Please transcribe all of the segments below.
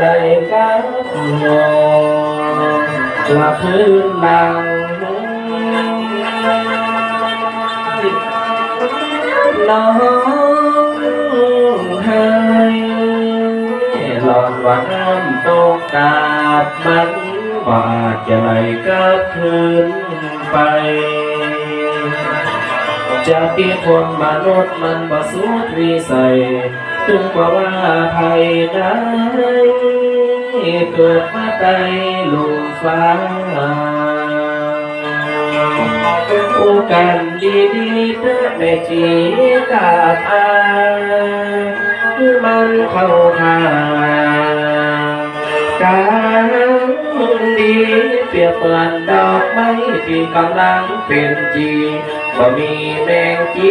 ได้กับงอว่าพื้นหลังน้องให้หลอนว่าน้ำตกตาดมันว่าจะไหลกับคืนไปจะปีคนมนุษย์มันบ่สุดวิสัยถึงว่าใครได้เกิดมาใต้ลูกฟ้าโอ้กันดีๆเธอแม่จีกับอามันเข้าทางการดีเปรียบเหมือนดอกไม้ที่กำลังเป็นจีบ่มีแมงจี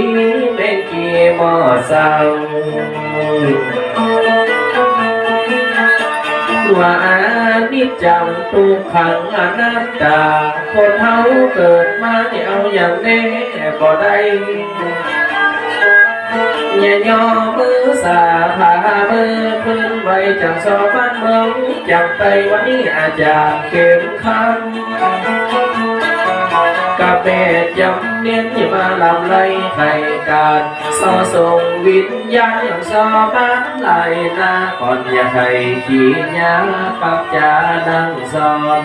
แมงกีหม้อสั่งว่าอนิจจังทุกขังอนัตตาคนเฮาเกิดมาเอาอย่างแน่บ่ได้อย่าย่อมือสาผามือขึ้นไว้จังสอบบ้านเมืองจังไปวันนี้อาจารย์เข้มขังกับแม่จำเนียนที่มาลำไรไข่การสอส่งวิญญาณสอบ้านไหลนาก่อนอย่าใครขี้ยากับจาดังสอน